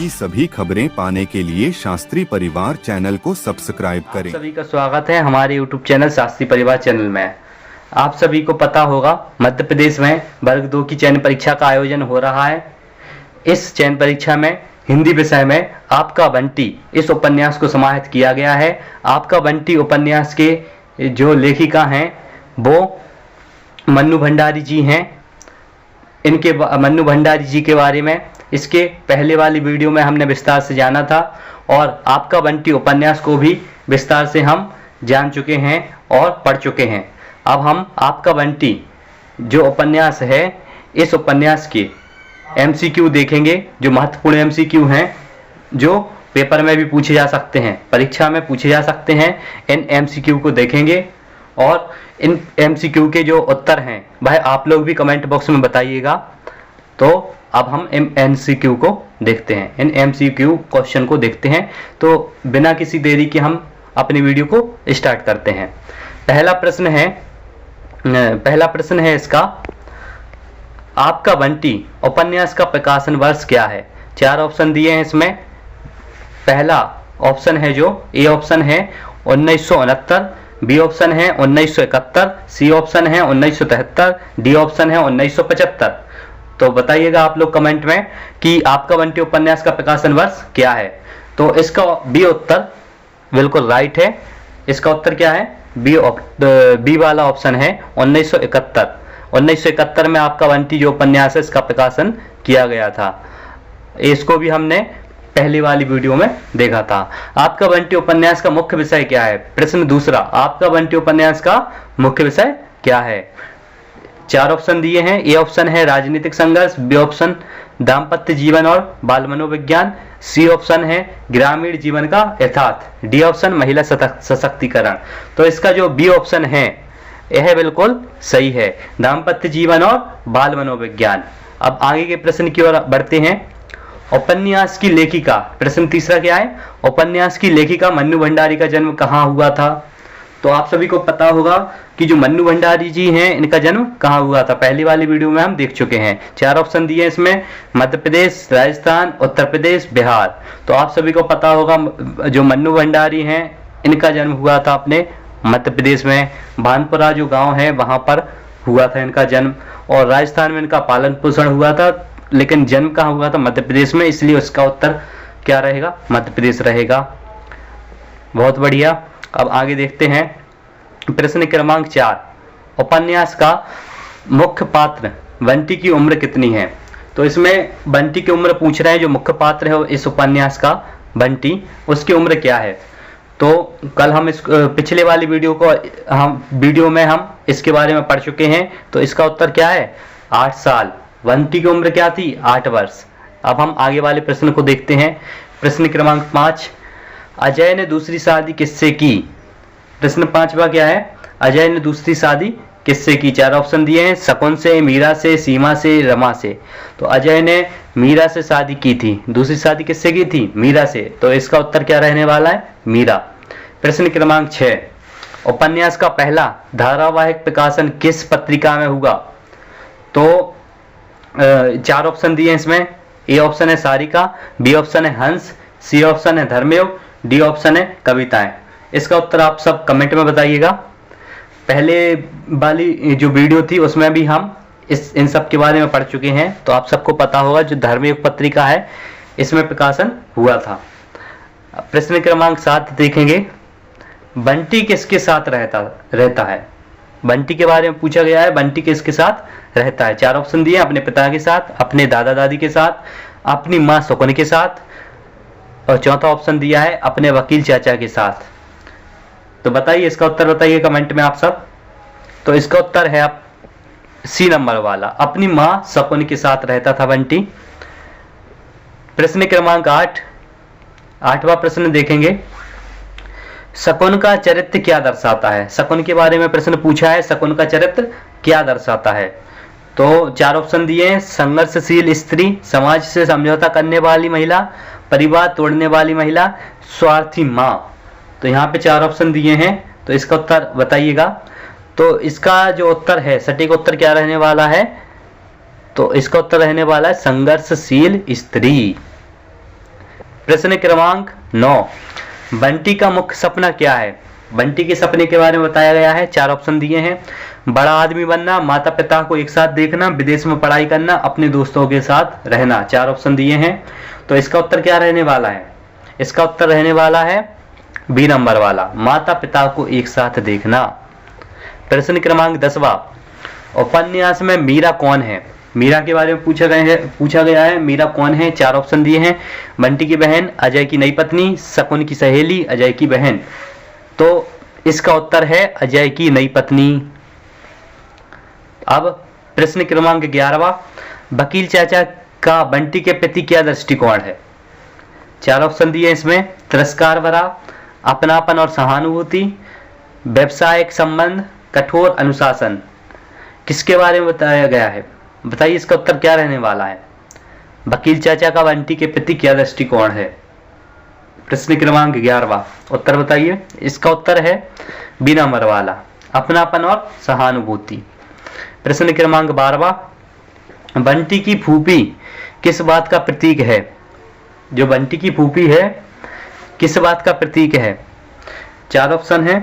की सभी खबरें पाने के लिए शास्त्री परिवार चैनल को सब्सक्राइब करें। सभी का स्वागत है हमारे YouTube चैनल शास्त्री परिवार चैनल में। आप सभी को पता होगा मध्य प्रदेश में वर्ग 2 की चयन परीक्षा का आयोजन हो रहा है। इस चयन परीक्षा में हिंदी विषय में आपका बंटी इस उपन्यास को समाहित किया गया है। आपका बंटी उपन्यास के जो लेखिका हैं वो मन्नू भंडारी जी हैं। इनके मन्नू भंडारी जी के बारे में इसके पहले वाली वीडियो में हमने विस्तार से जाना था और आपका बंटी उपन्यास को भी विस्तार से हम जान चुके हैं और पढ़ चुके हैं। अब हम आपका बंटी जो उपन्यास है इस उपन्यास के MCQ देखेंगे, जो महत्वपूर्ण MCQ हैं, जो पेपर में भी पूछे जा सकते हैं, परीक्षा में पूछे जा सकते हैं। इन MCQ को देखेंगे और इन MCQ के जो उत्तर हैं वह आप लोग भी कमेंट बॉक्स में बताइएगा। तो अब हम MCQ को देखते हैं, इन MCQ क्वेश्चन को देखते हैं। तो बिना किसी देरी के हम अपनी वीडियो को स्टार्ट करते हैं। पहला प्रश्न है इसका, आपका बंटी उपन्यास का प्रकाशन वर्ष क्या है? 4 ऑप्शन दिए हैं इसमें। पहला ऑप्शन है जो ए ऑप्शन है 1969, बी ऑप्शन है 1971, सी ऑप्शन है 1973, डी ऑप्शन है 1975। तो बताइएगा आप लोग कमेंट में कि आपका बंटी उपन्यास का प्रकाशन वर्ष क्या है। तो इसका बी उत्तर बिल्कुल राइट है। इसका उत्तर क्या है? बी वाला ऑप्शन है 1971। 1971 में आपका बंटी जो उपन्यास है इसका प्रकाशन किया गया था। इसको भी हमने पहली वाली वीडियो में देखा था। आपका बंटी उपन्यास का मुख्य विषय क्या है? प्रश्न दूसरा, आपका बंटी उपन्यास का मुख्य विषय क्या है? 4 ऑप्शन दिए हैं। ए ऑप्शन है राजनीतिक संघर्ष, बी ऑप्शन दाम्पत्य जीवन और बाल मनोविज्ञान, सी ऑप्शन है ग्रामीण जीवन का यथार्थ, डी ऑप्शन महिला सशक्तिकरण। तो इसका जो बी ऑप्शन है यह बिल्कुल सही है, दाम्पत्य जीवन और बाल मनोविज्ञान। अब आगे के प्रश्न की ओर बढ़ते हैं। उपन्यास की लेखिका, प्रश्न तीसरा क्या है? उपन्यास की लेखिका मन्नू भंडारी का जन्म कहाँ हुआ था? तो आप सभी को पता होगा कि जो मन्नू भंडारी जी हैं इनका जन्म कहाँ हुआ था, पहली वाली वीडियो में हम देख चुके हैं। 4 ऑप्शन दिए इसमें, मध्य प्रदेश, राजस्थान, उत्तर प्रदेश, बिहार। तो आप सभी को पता होगा जो मन्नू भंडारी हैं इनका जन्म हुआ था अपने मध्य प्रदेश में, भानपुरा जो गांव है वहां पर हुआ था इनका जन्म। और राजस्थान में इनका पालन पोषण हुआ था, लेकिन जन्म कहाँ हुआ था? मध्य प्रदेश में, इसलिए उसका उत्तर क्या रहेगा? मध्य प्रदेश रहेगा। बहुत बढ़िया। अब आगे देखते हैं प्रश्न क्रमांक 4, उपन्यास का मुख्य पात्र बंटी की उम्र कितनी है? तो इसमें बंटी की उम्र पूछ रहे हैं। जो मुख्य पात्र है इस उपन्यास का बंटी, उसकी उम्र क्या है? तो कल हम इस पिछले वाली वीडियो में हम इसके बारे में पढ़ चुके हैं। तो इसका उत्तर क्या है? 8 साल। बंटी की उम्र क्या थी? 8 वर्ष। अब हम आगे वाले प्रश्न को देखते हैं। प्रश्न क्रमांक 5, अजय ने दूसरी शादी किससे की? प्रश्न 5वां क्या है? अजय ने दूसरी शादी किससे की? 4 ऑप्शन दिए हैं, शकुन से, मीरा से, सीमा से, रमा से। तो अजय ने मीरा से शादी की थी। दूसरी शादी किससे की थी? मीरा से। तो इसका उत्तर क्या रहने वाला है? मीरा। प्रश्न क्रमांक 6, उपन्यास का पहला धारावाहिक प्रकाशन किस पत्रिका में हुआ? तो 4 ऑप्शन दिए इसमें। ए ऑप्शन है सारिका, बी ऑप्शन है हंस, सी ऑप्शन है धर्मयोग, डी ऑप्शन है कविताएं। इसका उत्तर आप सब कमेंट में बताइएगा। पहले वाली जो वीडियो थी उसमें भी हम इन सब के बारे में पढ़ चुके हैं। तो आप सबको पता होगा जो धर्मयोग पत्रिका है इसमें प्रकाशन हुआ था। प्रश्न क्रमांक 7 देखेंगे, बंटी किसके साथ रहता है? बंटी के बारे में पूछा गया है, बंटी किसके साथ रहता है? 4 ऑप्शन दिए, अपने पिता के साथ, अपने दादा दादी के साथ, अपनी माँ शकुन के साथ, और चौथा ऑप्शन दिया है अपने वकील चाचा के साथ। तो बताइए, इसका उत्तर बताइए कमेंट में आप सब। तो इसका उत्तर है आप सी नंबर वाला, अपनी माँ शकुन के साथ रहता था बंटी। प्रश्न क्रमांक 8, 8वां प्रश्न देखेंगे, शकुन का चरित्र क्या दर्शाता है? शकुन के बारे में प्रश्न पूछा है, शकुन का चरित्र क्या दर्शाता है? तो 4 ऑप्शन दिए हैं, संघर्षशील स्त्री, समाज से समझौता करने वाली महिला, परिवार तोड़ने वाली महिला, स्वार्थी माँ। तो यहाँ पे 4 ऑप्शन दिए हैं। तो इसका उत्तर बताइएगा। तो इसका जो उत्तर है, सटीक उत्तर क्या रहने वाला है? तो इसका उत्तर रहने वाला है संघर्षशील स्त्री। प्रश्न क्रमांक 9, बंटी का मुख्य सपना क्या है? बंटी के सपने के बारे में बताया गया है। 4 ऑप्शन दिए हैं। बड़ा आदमी बनना, माता पिता को एक साथ देखना, विदेश में पढ़ाई करना, अपने दोस्तों के साथ रहना। 4 ऑप्शन दिए हैं। तो इसका उत्तर क्या रहने वाला है? इसका उत्तर रहने वाला है बी नंबर वाला, माता पिता को एक साथ देखना। प्रश्न क्रमांक 10वां, उपन्यास में मीरा कौन है? मीरा के बारे में पूछा गया है। मीरा कौन है? 4 ऑप्शन दिए हैं। बंटी की बहन, अजय की नई पत्नी, शकुन की सहेली, अजय की बहन। तो इसका उत्तर है अजय की नई पत्नी। अब प्रश्न क्रमांक 11वां, वकील चाचा का बंटी के प्रति क्या दृष्टिकोण है? 4 ऑप्शन दिए इसमें, तिरस्कार भरा, अपनापन और सहानुभूति, व्यवसायिक संबंध, कठोर अनुशासन। किसके बारे में बताया गया है? बताइए इसका उत्तर क्या रहने वाला है? वकील चाचा का बंटी के प्रति क्या दृष्टिकोण है? प्रश्न क्रमांक 11वां, उत्तर बताइए। इसका उत्तर है बी नंबर वाला, अपनापन और सहानुभूति। प्रश्न क्रमांक 12वां, बंटी की फूफी किस बात का प्रतीक है? जो बंटी की फूफी है किस बात का प्रतीक है? 4 ऑप्शन है।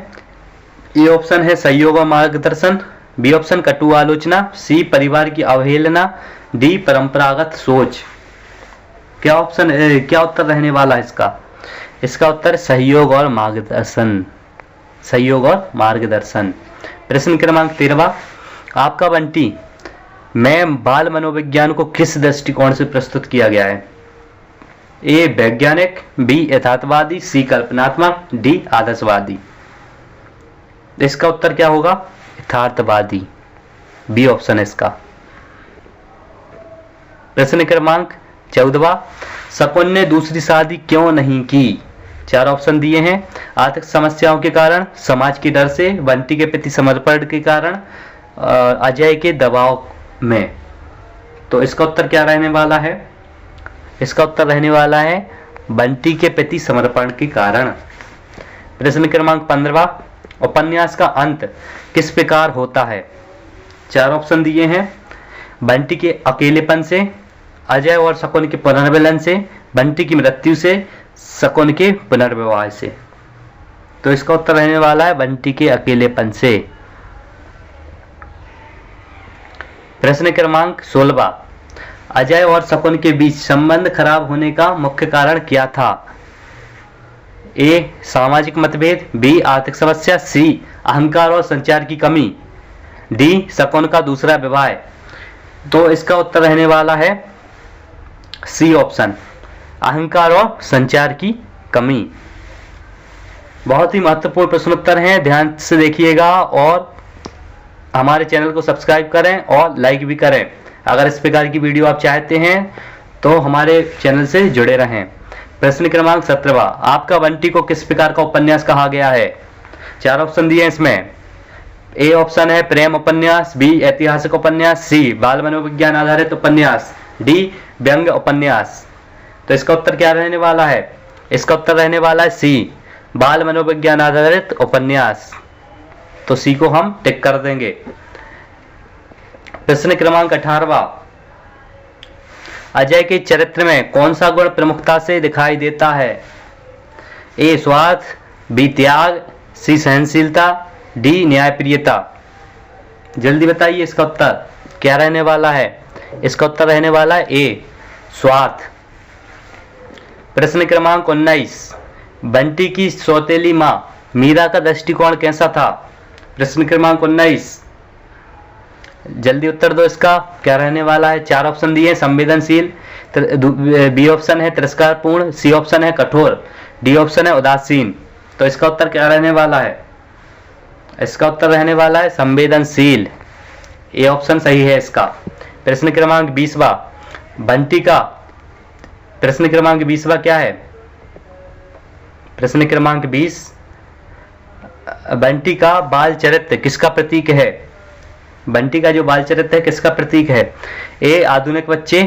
ए ऑप्शन है सहयोग और मार्गदर्शन, बी ऑप्शन कटु आलोचना, सी परिवार की अवहेलना, डी परंपरागत सोच। क्या उत्तर रहने वाला है इसका? इसका उत्तर सहयोग और मार्गदर्शन, सहयोग और मार्गदर्शन। प्रश्न क्रमांक 13वां, आपका बंटी में बाल मनोविज्ञान को किस दृष्टिकोण से प्रस्तुत किया गया है? ए वैज्ञानिक, बी यथार्थवादी, सी कल्पनात्मक, डी आदर्शवादी। इसका उत्तर क्या होगा? यथार्थवादी, बी ऑप्शन है इसका। प्रश्न क्रमांक 14वां, शकुन ने दूसरी शादी क्यों नहीं की? 4 ऑप्शन दिए हैं। आर्थिक समस्याओं के कारण, समाज के डर से, बंटी के प्रति समर्पण के कारण, अजय के दबाव में। तो इसका उत्तर क्या रहने वाला है? इसका उत्तर रहने वाला है बंटी के प्रति समर्पण के कारण। प्रश्न क्रमांक 15वां, उपन्यास का अंत किस प्रकार होता है? 4 ऑप्शन दिए हैं। बंटी के अकेलेपन से, अजय और शकुन के पुनर्मिलन से, बंटी की मृत्यु से, शकुन के पुनर्विवाह से। तो इसका उत्तर रहने वाला है बंटी के अकेलेपन से। प्रश्न क्रमांक 16वां, अजय और शकुन के बीच संबंध खराब होने का मुख्य कारण क्या था? ए सामाजिक मतभेद, बी आर्थिक समस्या, सी अहंकार और संचार की कमी, डी शकुन का दूसरा विवाह। तो इसका उत्तर रहने वाला है सी ऑप्शन, अहंकार और संचार की कमी। बहुत ही महत्वपूर्ण प्रश्नोत्तर हैं, ध्यान से देखिएगा और हमारे चैनल को सब्सक्राइब करें और लाइक भी करें। अगर इस प्रकार की वीडियो आप चाहते हैं तो हमारे चैनल से जुड़े रहें। प्रश्न क्रमांक 17वां, आपका बंटी को किस प्रकार का उपन्यास कहा गया है? 4 ऑप्शन दिए हैं इसमें। ए ऑप्शन है प्रेम उपन्यास, बी ऐतिहासिक उपन्यास, सी बाल मनोविज्ञान आधारित उपन्यास, डी व्यंग्य उपन्यास। तो इसका उत्तर क्या रहने वाला है? इसका उत्तर रहने वाला है सी बाल मनोविज्ञान आधारित उपन्यास। तो सी को हम टिक कर देंगे। प्रश्न क्रमांक 18वां, अजय के चरित्र में कौन सा गुण प्रमुखता से दिखाई देता है? ए स्वार्थ, बी त्याग, सी सहनशीलता, डी न्यायप्रियता। जल्दी बताइए इसका उत्तर क्या रहने वाला है? इसका उत्तर रहने वाला है ए स्वार्थ। प्रश्न क्रमांक 19, बंटी की सौतेली मां मीरा का दृष्टिकोण कैसा था? प्रश्न क्रमांक 19, जल्दी उत्तर दो इसका क्या रहने वाला है? 4 ऑप्शन दिए, संवेदनशील, बी ऑप्शन है तिरस्कारपूर्ण, सी ऑप्शन है कठोर, डी ऑप्शन है उदासीन। तो इसका उत्तर क्या रहने वाला है? इसका उत्तर रहने वाला है संवेदनशील, ए ऑप्शन सही है इसका। प्रश्न क्रमांक 20वां, बंटी का प्रश्न क्रमांक 20वां क्या है? प्रश्न क्रमांक 20, बंटी का बाल चरित्र किसका प्रतीक है? बंटी का जो बाल चरित्र है किसका प्रतीक है? ए आधुनिक बच्चे,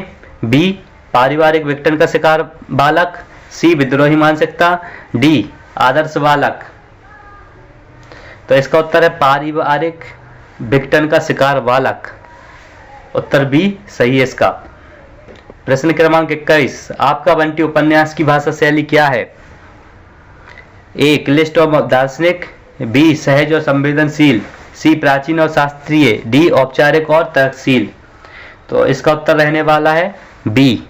बी पारिवारिक विघटन का शिकार बालक, सी विद्रोही मानसिकता, डी आदर्श बालक। तो इसका उत्तर है पारिवारिक विघटन का शिकार बालक, उत्तर बी सही है इसका। प्रश्न क्रमांक 21, आपका बंटी उपन्यास की भाषा शैली क्या है? ए क्लिष्ट और दार्शनिक, बी सहज और संवेदनशील, सी प्राचीन और शास्त्रीय, डी औपचारिक और तर्कशील। तो इसका उत्तर रहने वाला है बी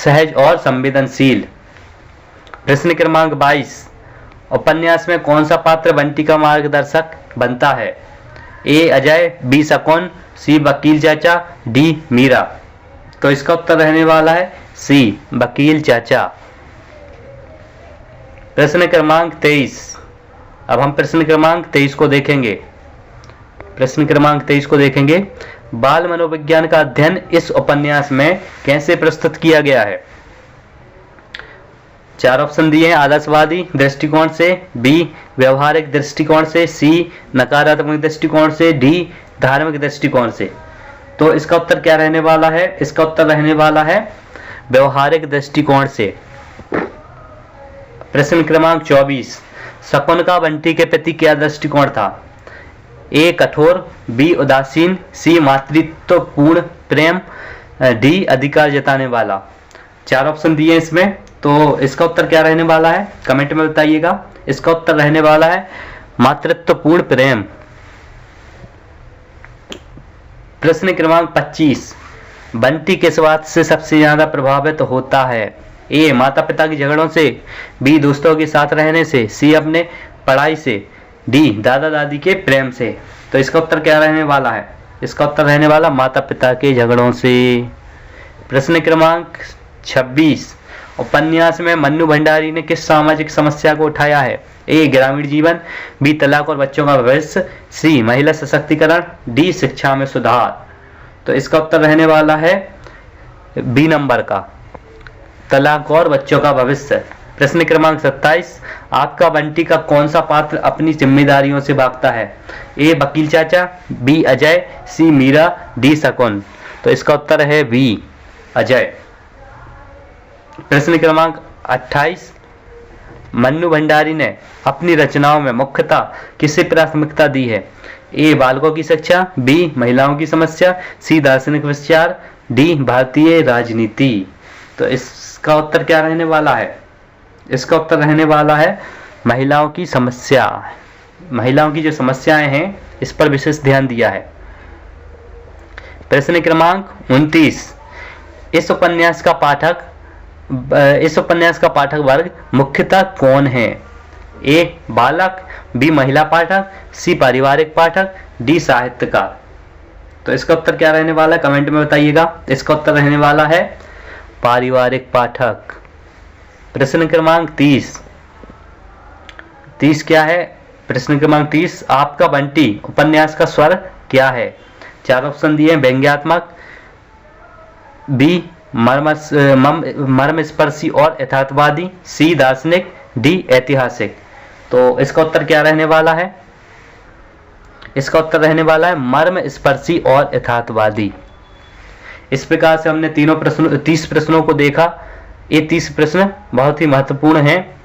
सहज और संवेदनशील। प्रश्न क्रमांक 22, उपन्यास में कौन सा पात्र बंटी का मार्गदर्शक बनता है? ए अजय, बी शकुन, सी वकील चाचा, डी मीरा। तो इसका उत्तर रहने वाला है सी वकील चाचा। प्रश्न क्रमांक 23, अब हम प्रश्न क्रमांक 23 को देखेंगे। प्रश्न क्रमांक 23 को देखेंगे, बाल मनोविज्ञान का अध्ययन इस उपन्यास में कैसे प्रस्तुत किया गया है? 4 ऑप्शन दिए हैं, आदर्शवादी दृष्टिकोण से, बी व्यवहारिक दृष्टिकोण से, सी नकारात्मक दृष्टिकोण से, डी धार्मिक दृष्टिकोण से। तो इसका उत्तर क्या रहने वाला है? इसका उत्तर रहने वाला है व्यवहारिक दृष्टिकोण से। प्रश्न क्रमांक 24, शकुन का बंटी के प्रति क्या दृष्टिकोण था? ए कठोर, बी उदासीन, सी मातृत्वपूर्ण प्रेम, डी अधिकार जताने वाला। 4 ऑप्शन दिए इसमें, तो इसका उत्तर क्या रहने वाला है? कमेंट में बताइएगा। इसका उत्तर रहने वाला है मातृत्वपूर्ण प्रेम। प्रश्न क्रमांक 25, बंटी किस बात से सबसे ज्यादा प्रभावित होता है? ए माता पिता के झगड़ों से, बी दोस्तों के साथ रहने से, सी अपने पढ़ाई से, डी दादा दादी के प्रेम से। तो इसका उत्तर क्या रहने वाला है? इसका उत्तर रहने वाला माता पिता के झगड़ों से। प्रश्न क्रमांक 26, उपन्यास में मन्नू भंडारी ने किस सामाजिक समस्या को उठाया है? ए ग्रामीण जीवन, बी तलाक और बच्चों का भविष्य, सी महिला सशक्तिकरण, डी शिक्षा में सुधार। तो इसका उत्तर रहने वाला है बी नंबर का, तलाक और बच्चों का भविष्य। प्रश्न क्रमांक 27, आपका बंटी का कौन सा पात्र अपनी जिम्मेदारियों से भागता है? ए वकील चाचा, बी अजय, सी मीरा, डी शकुन। तो इसका उत्तर है बी अजय। प्रश्न क्रमांक 28, मन्नू भंडारी ने अपनी रचनाओं में मुख्यतः किसे प्राथमिकता दी है? ए बालकों की शिक्षा, बी महिलाओं की समस्या, सी दार्शनिक विचार, डी भारतीय राजनीति। तो इसका उत्तर क्या रहने वाला है? इसका उत्तर रहने वाला है महिलाओं की समस्या। महिलाओं की जो समस्याएं हैं इस पर विशेष ध्यान दिया है। प्रश्न क्रमांक 29, इस उपन्यास का पाठक वर्ग मुख्यतः कौन है? ए बालक, बी महिला पाठक, सी पारिवारिक पाठक, डी साहित्यकार। तो इसका उत्तर क्या रहने वाला है? कमेंट में बताइएगा। इसका उत्तर रहने वाला है पारिवारिक पाठक। प्रश्न क्रमांक 30 क्या है? प्रश्न क्रमांक 30, आपका बंटी उपन्यास का स्वर क्या है? 4 ऑप्शन दिए, व्यंग्यात्मक, बी मर्मस्पर्शी और यथार्थवादी, सी दार्शनिक, डी ऐतिहासिक। तो इसका उत्तर क्या रहने वाला है? इसका उत्तर रहने वाला है मर्मस्पर्शी और यथार्थवादी। इस प्रकार से हमने 30 प्रश्नों को देखा। ये 30 प्रश्न बहुत ही महत्वपूर्ण हैं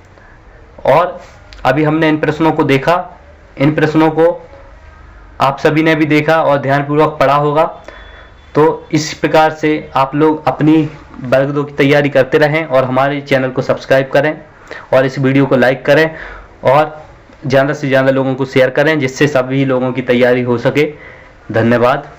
और अभी हमने इन प्रश्नों को देखा। इन प्रश्नों को आप सभी ने भी देखा और ध्यानपूर्वक पढ़ा होगा। तो इस प्रकार से आप लोग अपनी वर्ग 2 की तैयारी करते रहें और हमारे चैनल को सब्सक्राइब करें और इस वीडियो को लाइक करें और ज़्यादा से ज़्यादा लोगों को शेयर करें जिससे सभी लोगों की तैयारी हो सके। धन्यवाद।